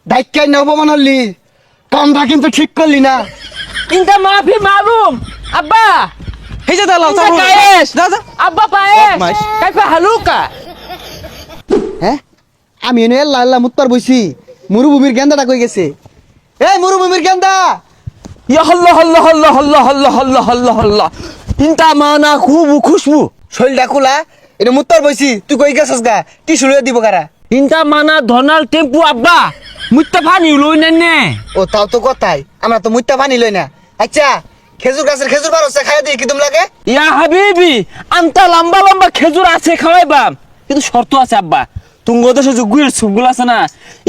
দায়িত্ব না অপমান হলি কামটা কিন্তু ঠিক করলি না। ইনতা মাফি মালুম আব্বা। এই যে দালাল ইনতা কায়েস যা যা আব্বা পায়েস বদমাইশ। কাইফা হালুকা। হ্যাঁ আমি এনে লাল্লা মুত্তার বইছি মরুভূমির গেন্দাটা কই গেছে? এই মরুভূমির গেন্দা ইয়া আল্লাহ আল্লাহ আল্লাহ আল্লাহ আল্লাহ আল্লাহ আল্লাহ আল্লাহ। ইনতা মানা খুব খুশবু। শৈলটা খোলা এটা মুত্তার বইছি তুই কই গেছস গা টিস্যু লইয়া দিব কারা? ইনতা মানা ধনাল টেম্পু আব্বা মুত্তা পানি লই নেনে। ও তাও তো কথাই আমরা তো মুত্তা পানি লই না। আচ্ছা খেজুর গাছের খেজুর বার হচ্ছে খাইয়া দিই কি তুমি লাগে? ইয়া হাবিবি আনতা লম্বা লম্বা খেজুর আছে খাওয়াইবাম, কিন্তু শর্ত আছে আব্বা। তুঙ্গ দেশে যে গুয়ের সুপগুলো আছে না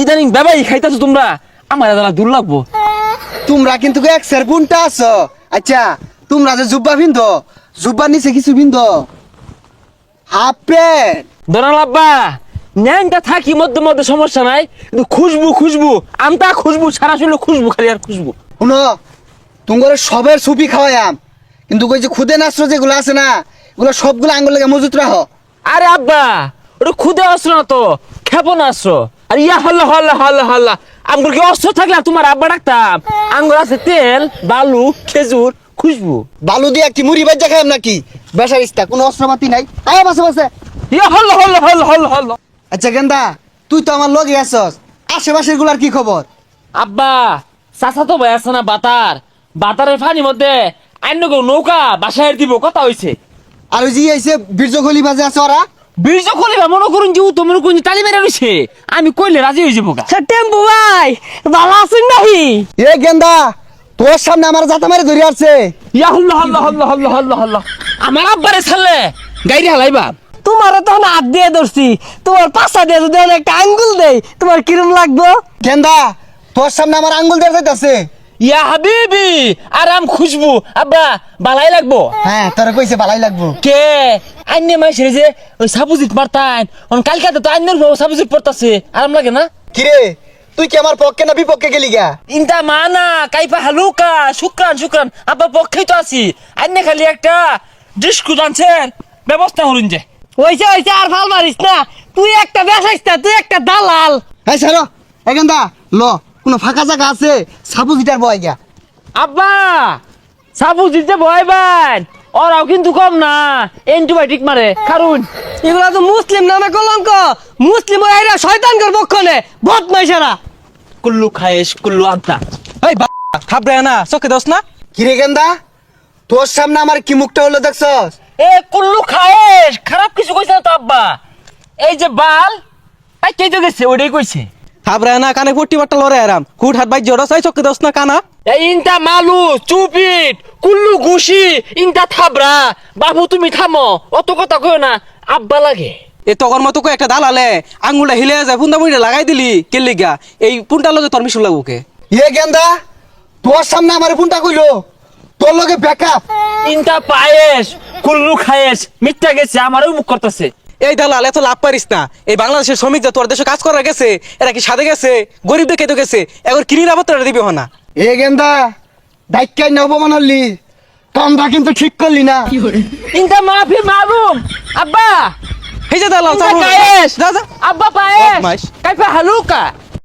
ইদানিং বেবাই খাইতাছো তোমরা, আমার দাদা দূর লাগবো। তোমরা কিন্তু এক সের পুনটা আছো। আচ্ছা তোমরা যে জুব্বা ভিন্দো জুব্বার নিচে কিছু ভিন্দো হাফ প্যান্ট ধরাল আব্বা ন্যাংটা থাকি মধ্যে মধ্যে সমস্যা নাই, কিন্তু খুশবু খুশবু আমতা খুশবু সারা শরীরে খুশবু খালি আর খুশবু। শুনো তোমার সবের সুপি খাওয়ায়াম, কিন্তু ওই যে খুদে নাস্ত্র যেগুলো আছে না এগুলো সবগুলো আঙ্গুল লেগে মজুত রাখো। আরে আব্বা ওটা খুদে অস্ত্র না তো, ক্ষেপণ অস্ত্র। আর ইয়া হল্লা হল্লা হল্লা হল্লা আঙ্গুল কি অস্ত্র থাকলে আর তোমার আব্বা ডাকতাম? আঙ্গুল আছে তেল বালু খেজুর খুশবু। বালু দিয়ে কি মুড়ি বাজ্যা খাইম নাকি? বেসারিস্তা কোনো অস্ত্রপাতি নাই আয় বাসে বাসে। ইয়া হল্লা হল্লা হল্লা হল্লা হল্লা। আচ্ছা গেন্দা তুই তো আমার লগে আছস, আশেপাশের গুলার কি খবর? আব্বা চাচা তো ভাই আছে না বাতার, বাতারের পানির মধ্যে অন্য কেউ নৌকা বাসায় দিব কথা হইছে। আর ওই যে আইছে বীর্য গলি বাজে আছে ওরা বীর্য কলিবা মনে করুন যে তো মনে করুন টালি মেরে রইছে, আমি কইলে রাজি হয়ে যাবো গা। টেম্পু ভাই ভালো আছেন নাকি? এ গেন্দা তোর সামনে আমার জাতা মারি ধরে আসছে। ইয়া হল্লা হল্লা হল্লা হল্লা হল্লা হল্লা আমার আব্বারে ছাড়লে গাড়ি হালাইবা। তোমার তখন হাত দিয়ে ধরছি, তোমার পাশা দিয়ে যদি আমি একটা আঙ্গুল দেই তোমার কিরম লাগবো? গেন্দা তোর সামনে আমার আঙ্গুল দিয়ে যাইতাছে। ইয়া হাবিবি আরাম খুশবু আব্বা বালাই লাগবো। হ্যাঁ তোরা কইছে ভালাই লাগবো। কে আইনে মাইছে যে ওই সাবুজিত মারতান কালকাতে তো আইনের সাবুজিত পড়তাছে আরাম লাগে না? কিরে তুই কি আমার পক্ষে না বিপক্ষে গেলি গা? ইনতা মানা কাইফা হালুকা শুক্রান শুক্রান আব্বা পক্ষেই তো আছি। আইনে খালি একটা ডিস্কু জানছেন ব্যবস্থা করুন যে। হইছে হইছে আর ফাল মারিস না, তুই একটা বেসাইস্তা তুই একটা দালাল। হ্যাঁ সারো এ গেন্দা ল কোনো ফাঁকা জায়গা আছে সাবু জিটার বয় গা। আব্বা সাবুজিত যে ভয় পান ওরাও কিন্তু কম না, অ্যান্টিবায়োটিক মারে কারণ এগুলা তো মুসলিম নামে কলঙ্ক, মুসলিম এরা শয়তান কর পক্ষনে বদমাইশেরা। কুল্লু খায়েশ কুল্লু আন্তা। এই বা খাবরে না চোখে দোস না। কিরে গেন্দা তোর সামনে আমার কি মুখটা হলো দেখছস? এ কুল্লু খায়েশ খারাপ কিছু কইছে না তো আব্বা, এই যে বাল তাই কে তো গেছে ওটাই কইছে। খাবরে না কানে পট্টি বাট্টা লরে আরাম হুট হাত বাইর জড়া চাই চোখে দোস না কানা। এই ইনতা মালু চুপিট কুল্লু ঘুষি ইনতা থাবরা। বাবু তুমি থামো অত কথা কইও না, আব্বা লাগে। এ তগর মতো কো একটা দালালে আঙ্গুলটা হিলে যায় ফুন্দা মুড়ে লাগাই দিলি কেলি গা এই পুনটা লগে তোর মিশুল লাগবো কে? এ গেন্দা তোর সামনে আমার ফোনটা কইলো তোর লগে ব্যাকআপ। ইনতা পায়েস কুল্লু খায়েশ মিথ্যা গেছে আমারও মুখ করতেছে। এই দালাল এত লাভ পারিস না। এই বাংলাদেশের শ্রমিক যা তোর দেশে কাজ করা গেছে এরা কি সাদে গেছে গরিব দেখে তো গেছে এখন কিনি নিরাপত্তা দিবে না। এ গেন্দা দায়িত্ব না অপমান হলি কামটা কিন্তু ঠিক করলি না। ইনতা মাফি মালুম আব্বা। এই যে দালাল ইনতা কায়েশ যা যা আব্বা পায়েস বদমাইশ। কাইফা হালুকা।